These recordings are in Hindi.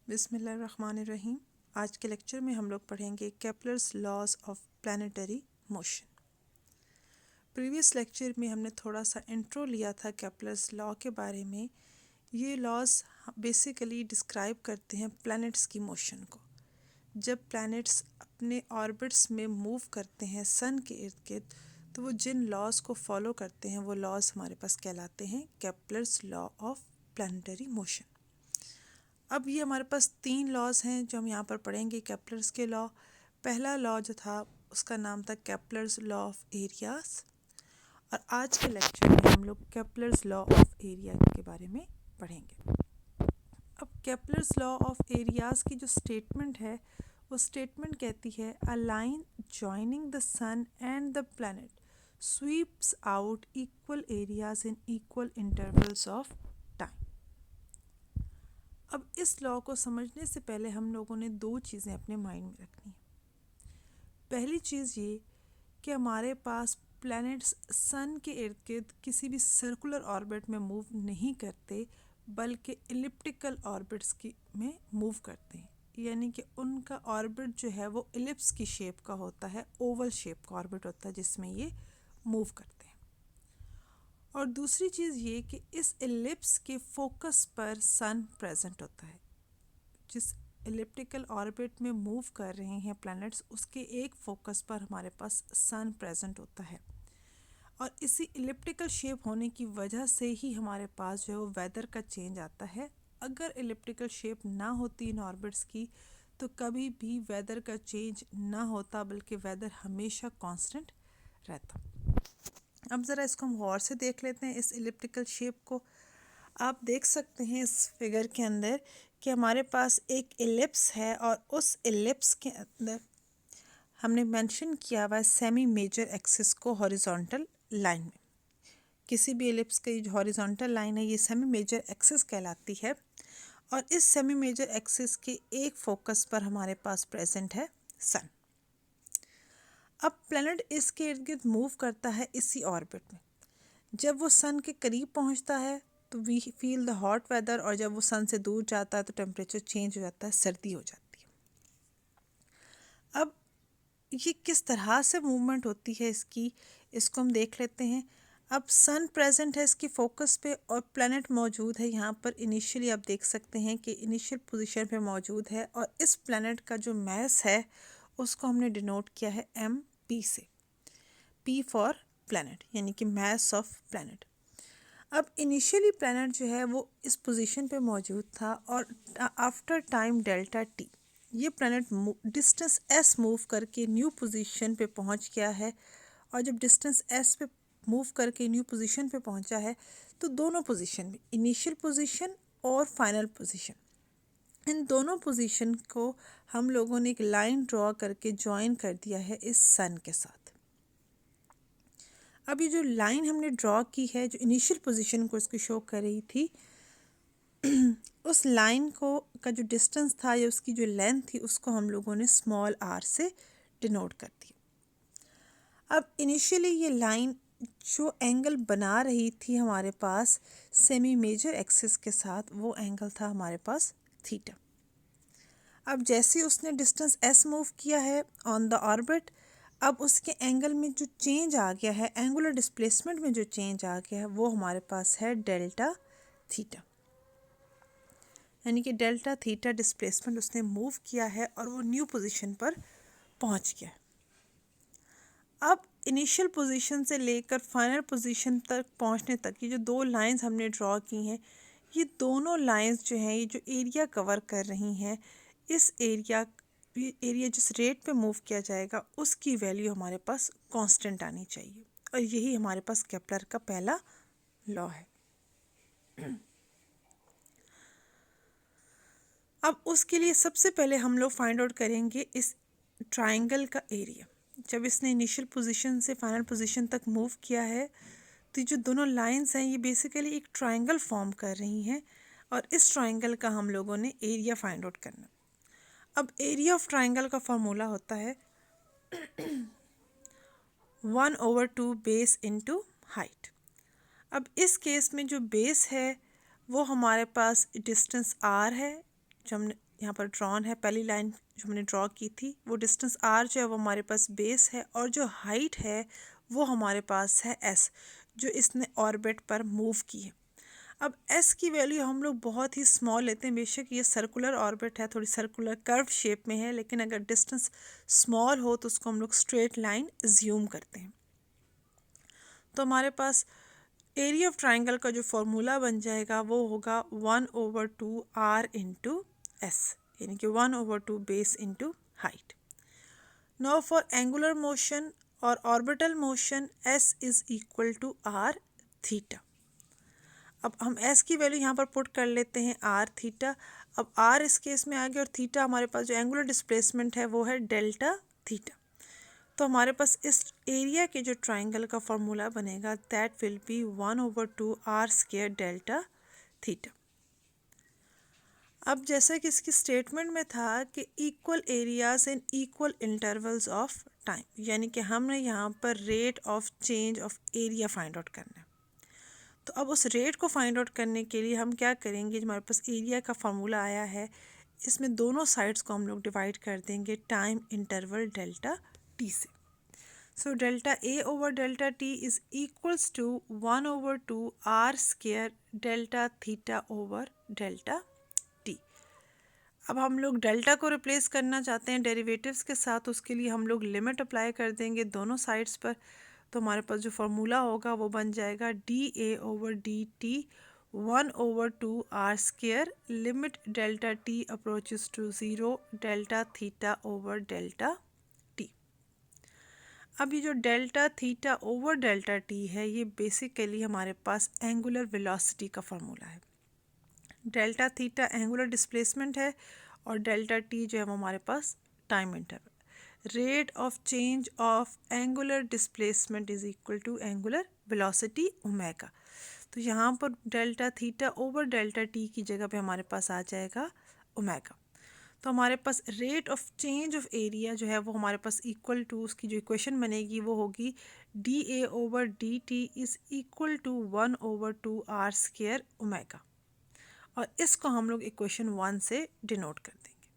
बिस्मिल्लाहिर्रहमानिर्रहीम। आज के लेक्चर में हम लोग पढ़ेंगे Kepler's laws of planetary motion. Previous lecture में हमने थोड़ा सा इंट्रो लिया था केपलर्स लॉ के बारे में। ये लॉज बेसिकली डिस्क्राइब करते हैं प्लैनेट्स की मोशन को। जब प्लैनेट्स अपने ऑर्बिट्स में मूव करते हैं सन के इर्द गिर्द, तो वो जिन लॉज को फॉलो करते हैं वो लॉज हमारे पास कहलाते हैं Kepler's law of planetary motion. अब ये हमारे पास 3 लॉज हैं जो हम यहाँ पर पढ़ेंगे केपलर्स के लॉ। पहला लॉ जो था उसका नाम था केपलर्स लॉ ऑफ एरियाज, और आज के लेक्चर में हम लोग केपलर्स लॉ ऑफ एरिया के बारे में पढ़ेंगे। अब केपलर्स लॉ ऑफ एरियाज की जो स्टेटमेंट है वो स्टेटमेंट कहती है a line joining the sun and the planet sweeps out equal areas in equal intervals of time. अब इस लॉ को समझने से पहले हम लोगों ने 2 चीज़ें अपने माइंड में रखनी है। पहली चीज़ ये कि हमारे पास प्लैनेट्स सन के इर्द गिर्द किसी भी सर्कुलर ऑर्बिट में मूव नहीं करते, बल्कि एलिप्टिकल ऑर्बिट्स की में मूव करते हैं। यानी कि उनका ऑर्बिट जो है वो एलिप्स की शेप का होता है, ओवल शेप का ऑर्बिट होता है जिसमें ये मूव करते हैं। और दूसरी चीज़ ये कि इस एलिप्स के फोकस पर सन प्रेजेंट होता है। जिस एलिप्टिकल ऑर्बिट में मूव कर रहे हैं प्लैनेट्स, उसके एक फोकस पर हमारे पास सन प्रेजेंट होता है। और इसी एलिप्टिकल शेप होने की वजह से ही हमारे पास जो है वो वेदर का चेंज आता है। अगर एलिप्टिकल शेप ना होती इन ऑर्बिट्स की तो कभी भी वेदर का चेंज ना होता, बल्कि वेदर हमेशा कांस्टेंट रहता। अब ज़रा इसको हम गौर से देख लेते हैं इस एलिप्टिकल शेप को। आप देख सकते हैं इस फिगर के अंदर कि हमारे पास एक एलिप्स है, और उस एलिप्स के अंदर हमने मेंशन किया हुआ है सेमी मेजर एक्सिस को हॉरिजॉन्टल लाइन में। किसी भी एलिप्स की जो हॉरिजॉन्टल लाइन है ये सेमी मेजर एक्सिस कहलाती है, और इस सेमी मेजर एक्सिस के एक फोकस पर हमारे पास प्रेजेंट है सन। अब प्लैनेट इसके इर्द गिर्द मूव करता है इसी ऑर्बिट में। जब वो सन के करीब पहुंचता है तो we feel the hot weather, और जब वो सन से दूर जाता है तो टेम्परेचर चेंज हो जाता है, सर्दी हो जाती है। अब ये किस तरह से मूवमेंट होती है इसकी, इसको हम देख लेते हैं। अब सन प्रेजेंट है इसकी फोकस पे, और प्लैनेट मौजूद है यहाँ पर। इनिशियली आप देख सकते हैं कि इनिशियल पोजीशन पे मौजूद है, और इस प्लैनेट का जो मास है उसको हमने डिनोट किया है MP से। P फॉर प्लैनेट, यानी कि मास ऑफ प्लैनेट। अब इनिशियली प्लैनेट जो है वो इस पोजीशन पे मौजूद था, और आफ्टर टाइम डेल्टा टी ये प्लैनेट डिस्टेंस s मूव करके न्यू पोजीशन पे पहुंच गया है। और जब डिस्टेंस s पे मूव करके न्यू पोजीशन पे पहुंचा है तो दोनों पोजीशन में, इनिशियल पोजीशन और फाइनल पोजीशन, इन दोनों पोजीशन को हम लोगों ने एक लाइन ड्रॉ करके ज्वाइन कर दिया है इस सन के साथ। अब ये जो लाइन हमने ड्रॉ की है जो इनिशियल पोजीशन को इसकी शो कर रही थी, उस लाइन को का जो डिस्टेंस था या उसकी जो लेंथ थी उसको हम लोगों ने स्मॉल r से डिनोट कर दिया। अब इनिशियली ये लाइन जो एंगल बना रही थी हमारे पास सेमी मेजर एक्सिस के साथ, वो एंगल था हमारे पास थीटा। अब जैसे उसने डिस्टेंस s मूव किया है ऑन द ऑर्बिट, अब उसके एंगल में जो चेंज आ गया है, एंगुलर डिस्प्लेसमेंट में जो चेंज आ गया है, वो हमारे पास है डेल्टा थीटा। यानी कि डेल्टा थीटा डिस्प्लेसमेंट उसने मूव किया है और वो न्यू पोजीशन पर पहुंच गया है। अब इनिशियल पोजीशन से लेकर फाइनल पोजीशन तक पहुंचने तक ये जो 2 लाइंस हमने ड्रॉ की हैं, ये दोनों लाइंस जो हैं ये जो एरिया कवर कर रही हैं, इस एरिया जिस रेट पे मूव किया जाएगा उसकी वैल्यू हमारे पास कांस्टेंट आनी चाहिए, और यही हमारे पास केपलर का पहला लॉ है। अब उसके लिए सबसे पहले हम लोग फाइंड आउट करेंगे इस ट्राइंगल का एरिया। जब इसने इनिशियल पोजीशन से फाइनल पोजीशन तक मूव किया है तो जो दोनों लाइंस हैं ये बेसिकली एक ट्राइंगल फॉर्म कर रही हैं, और इस ट्राइंगल का हम लोगों ने एरिया फाइंड आउट करना। अब एरिया ऑफ ट्राइंगल का फॉर्मूला होता है 1/2 बेस इनटू हाइट। अब इस केस में जो बेस है वो हमारे पास डिस्टेंस r है, जो हमने यहाँ पर ड्रॉन है, पहली लाइन जो हमने ड्रॉ की थी, वो डिस्टेंस r जो है वो हमारे पास बेस है, और जो हाइट है वो हमारे पास है s, जो इसने ऑर्बिट पर मूव की है। अब s की वैल्यू हम लोग बहुत ही स्मॉल लेते हैं, बेशक ये सर्कुलर ऑर्बिट है, थोड़ी सर्कुलर कर्व शेप में है, लेकिन अगर डिस्टेंस स्मॉल हो तो उसको हम लोग स्ट्रेट लाइन ज्यूम करते हैं। तो हमारे पास एरिया ऑफ ट्राइंगल का जो फॉर्मूला बन जाएगा वो होगा 1/2r इंटू एस, यानी कि 1/2 base into height. Now for angular motion और orbital motion s is equal to R theta. अब हम s की वैल्यू यहाँ पर पुट कर लेते हैं r थीटा। अब r इस केस में आ गया और थीटा हमारे पास जो एंगुलर डिस्प्लेसमेंट है वो है डेल्टा थीटा। तो हमारे पास इस एरिया के जो ट्राइंगल का फॉर्मूला बनेगा that will B 1/2 r square delta theta. अब जैसे कि इसकी स्टेटमेंट में था कि equal areas in equal intervals of time, यानी कि हमने यहाँ पर rate of change of area find out करना है। तो अब उस रेट को फाइंड आउट करने के लिए हम क्या करेंगे, हमारे पास एरिया का फार्मूला आया है, इसमें दोनों साइड्स को हम लोग डिवाइड कर देंगे टाइम इंटरवल डेल्टा टी से। So delta A over delta t is equals to 1/2 r square delta theta over delta T. अब हम लोग डेल्टा को रिप्लेस करना चाहते हैं डेरिवेटिव्स के साथ, उसके लिए हम लोग लिमिट अप्लाई कर देंगे दोनों साइड्स पर। तो हमारे पास जो फार्मूला होगा वो बन जाएगा D A over D T 1/2 r square limit delta T approaches to 0 delta theta over delta T. अब ये जो delta theta over delta T है ये बेसिकली हमारे पास एंगुलर वेलोसिटी का फार्मूला है। डेल्टा थीटा एंगुलर डिस्प्लेसमेंट है और डेल्टा टी जो है वो हमारे पास time interval. Rate of change of angular displacement is equal to angular velocity omega. तो यहाँ पर delta theta over delta T की जगह पे हमारे पास आ जाएगा ओमेगा। तो हमारे पास rate of change of area जो है वो हमारे पास इक्वल टू, उसकी जो इक्वेशन बनेगी वो होगी d A over D t is equal to 1/2 r square omega, और इसको हम लोग इक्वेशन 1 से डिनोट कर देंगे।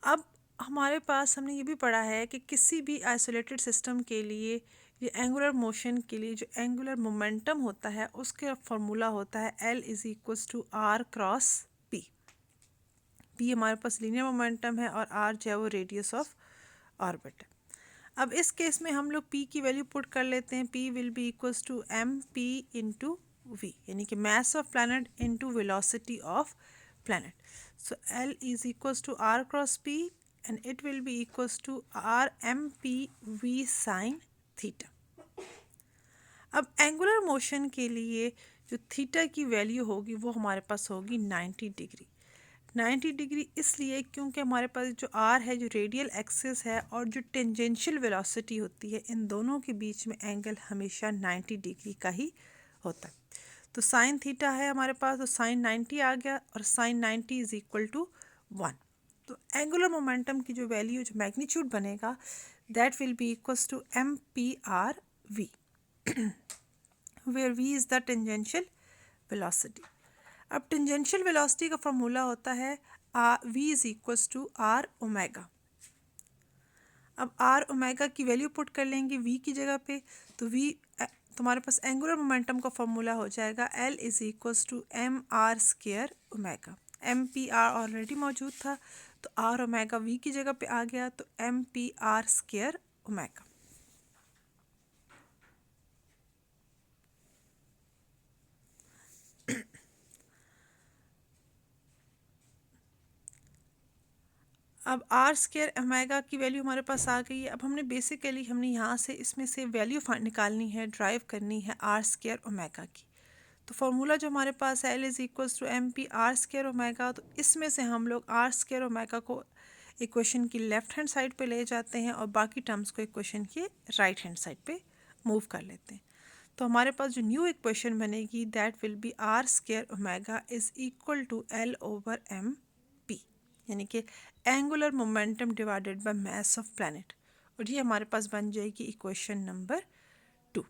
अब हमारे पास हमने ये भी पढ़ा है कि किसी भी आइसोलेटेड सिस्टम के लिए ये एंगुलर मोशन के लिए जो एंगुलर मोमेंटम होता है उसका फॉर्मूला होता है L is equals to R cross P। P हमारे पास लीनियर मोमेंटम है और R जो है वो रेडियस ऑफ ऑर्बिट है। अब इस केस में हम लोग P की वैल्यू पुट कर लेते हैं। P will be equals to MP into V, यानी कि mass of planet into velocity of planet. So L is equals to R cross P and it will be equals to RMP V sin theta। अब एंगुलर मोशन के लिए जो थीटा की वैल्यू होगी वो हमारे पास होगी 90 डिग्री। 90 डिग्री इसलिए क्योंकि हमारे पास जो R है जो रेडियल एक्सिस है और जो टेंजेंशियल वेलोसिटी होती है, इन दोनों के बीच में एंगल हमेशा 90 डिग्री का ही होता है। तो साइन थीटा है हमारे पास, तो साइन 90 आ गया और साइन 90 इज इक्वल टू 1। तो एंगुलर मोमेंटम की जो वैल्यू जो मैग्नीट्यूड बनेगा that will be equals to MP/R V where V is the tangential velocity. अब टेंजेंशियल वेलोसिटी का फॉर्मूला होता है V is equals to R omega. अब R ओमेगा की वैल्यू पुट कर लेंगे V की जगह पे, तो V तुम्हारे पास एंगुलर मोमेंटम का फॉर्मूला हो जाएगा L is equals to MR square omega. MP/R already मौजूद था तो R ओमेगा V की जगह पे आ गया, तो MP/R स्क्वायर ओमेगा। अब R स्क्वायर ओमेगा की वैल्यू हमारे पास आ गई है। अब हमने यहाँ से इसमें से वैल्यू निकालनी है, ड्राइव करनी है R स्क्वायर ओमेगा की। तो फार्मूला जो हमारे पास है L is equals to MP/R square omega. तो इसमें से हम लोग R स्क्वायर ओमेगा को इक्वेशन की लेफ्ट हैंड साइड पे ले जाते हैं और बाकी टर्म्स को इक्वेशन के राइट हैंड साइड पे मूव कर लेते हैं। तो हमारे पास जो न्यू इक्वेशन बनेगी that will be R square omega is equal to L over MP, यानी कि angular momentum divided by mass of planet, और ये हमारे पास बन जाएगी इक्वेशन नंबर 2।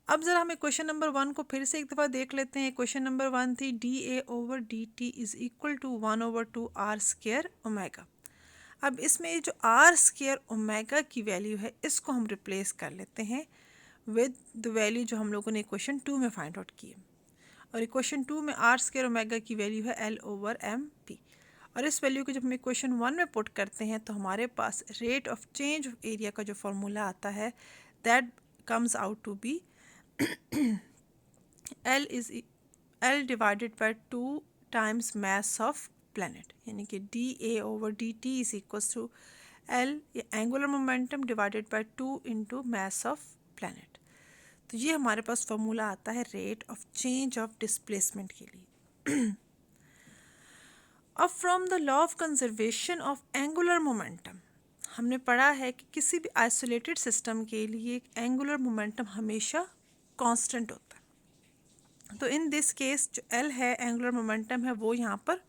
अब ज़रा हमें क्वेश्चन नंबर 1 को फिर से एक दफ़ा देख लेते हैं। क्वेश्चन नंबर 1 थी dA/dt is equal to 1/2 r square omega. अब इसमें ये जो आर स्क्वायर ओमेगा की वैल्यू है इसको हम रिप्लेस कर लेते हैं विद द वैल्यू जो हम लोगों ने क्वेश्चन 2 में फाइंड आउट की है। और क्वेश्चन 2 में आर स्क्वायर ओमेगा की वैल्यू है L/m/p। और इस वैल्यू को जब हम क्वेश्चन 1 में पुट करते हैं तो हमारे पास rate of change of area का जो फॉर्मूला आता है that comes out to be L divided by 2 times mass of planet, यानी कि dA/dt is equal to L angular momentum divided by 2 into mass of planet. तो ये हमारे पास फॉर्मूला आता है rate of change of displacement के लिए। अब from the law of conservation of angular momentum हमने पढ़ा है कि किसी भी आइसोलेटेड सिस्टम के लिए एंगुलर मोमेंटम हमेशा कांस्टेंट होता है। तो इन दिस केस जो L है एंगुलर मोमेंटम है वो यहाँ पर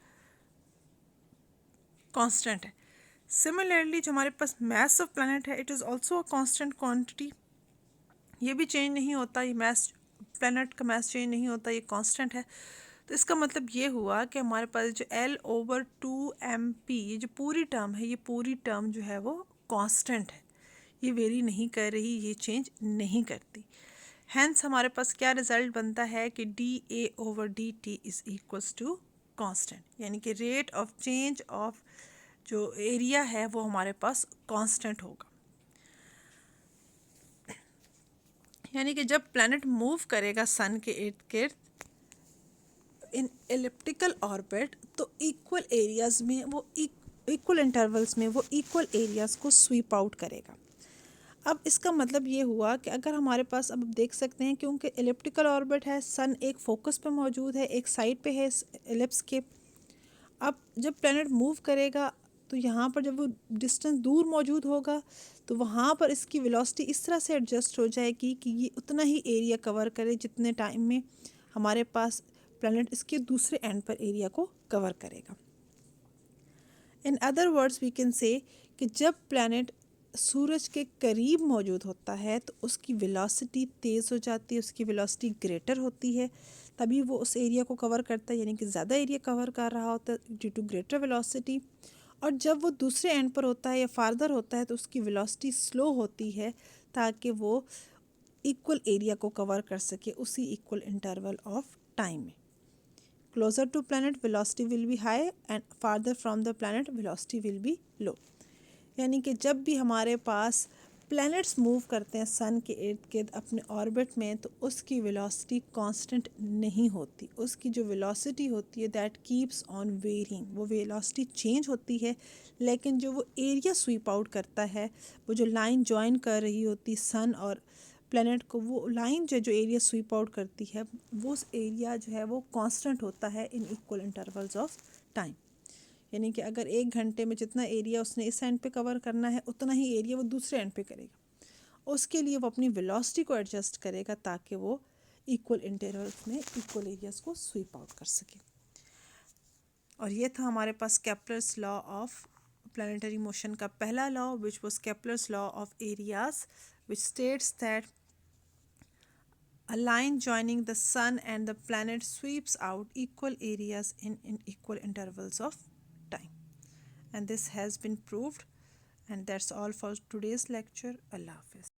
कांस्टेंट है। सिमिलरली जो हमारे पास मास ऑफ प्लैनेट है it is also a constant quantity, ये भी चेंज नहीं होता, ये मास प्लैनेट का मास चेंज नहीं होता, ये कांस्टेंट है। तो इसका मतलब ये हुआ कि हमारे पास जो L/2mp ये जो पूरी टर्म है, ये पूरी टर्म जो है वो कांस्टेंट है, ये वेरी नहीं कर रही, ये चेंज नहीं करती। हैंस हमारे पास क्या रिजल्ट बनता है कि dA/dt is equals to constant, यानी कि रेट ऑफ चेंज ऑफ जो एरिया है वो हमारे पास कांस्टेंट होगा। यानी कि जब प्लैनेट मूव करेगा सन के इर्द गिर्द इन एलिप्टिकल ऑर्बिट तो इक्वल एरियाज में वो इक्वल इंटरवल्स में वो इक्वल एरियाज को स्वीप आउट करेगा। अब इसका मतलब ये हुआ कि अगर हमारे पास अब देख सकते हैं क्योंकि एलिप्टिकल ऑर्बिट है, सन एक फोकस पे मौजूद है, एक साइड पे है एलिप्स के। अब जब प्लैनेट मूव करेगा तो यहाँ पर जब वो डिस्टेंस दूर मौजूद होगा तो वहाँ पर इसकी वेलोसिटी इस तरह से एडजस्ट हो जाएगी कि ये उतना ही एरिया कवर करे जितने टाइम में हमारे पास प्लैनेट इसके दूसरे एंड पर एरिया को कवर करेगा। In other words we can say कि जब प्लैनेट सूरज के करीब मौजूद होता है तो उसकी वेलोसिटी तेज़ हो जाती है, उसकी वेलोसिटी ग्रेटर होती है, तभी वो उस एरिया को कवर करता है, यानी कि ज़्यादा एरिया कवर कर रहा होता है ड्यू टू ग्रेटर वेलोसिटी। और जब वो दूसरे एंड पर होता है या फार्दर होता है तो उसकी वेलोसिटी स्लो होती है ताकि वो इक्वल एरिया को कवर कर सके उसी इक्वल इंटरवल ऑफ टाइम में। Closer to planet velocity will be high and farther from the planet velocity will be low. यानी कि जब भी हमारे पास प्लैनेट्स मूव करते हैं सन के इर्द गिर्द अपने ऑर्बिट में तो उसकी वेलोसिटी कांस्टेंट नहीं होती, उसकी जो वेलोसिटी होती है दैट कीप्स ऑन वेरिंग, वो वेलोसिटी चेंज होती है, लेकिन जो वो एरिया स्वीप आउट करता है, वो जो लाइन जॉइन कर रही होती सन और प्लैनेट को, वो लाइन जो एरिया स्वीप आउट करती है वो उस एरिया जो है वो कांस्टेंट होता है इन इक्वल इंटरवल्स ऑफ टाइम। यानी कि अगर 1 घंटे में जितना एरिया उसने इस एंड पे कवर करना है उतना ही एरिया वो दूसरे एंड पे करेगा। उसके लिए वो अपनी वेलोसिटी को एडजस्ट करेगा ताकि वो इक्वल इंटरवल्स में इक्वल एरियाज को स्वीप आउट कर सके। और ये था हमारे पास Kepler's law of planetary motion का पहला law which was Kepler's law of areas which states that a line joining the sun and the planet sweeps out equal areas in equal intervals of time. And this has been proved. And that's all for today's lecture. Allah Hafiz.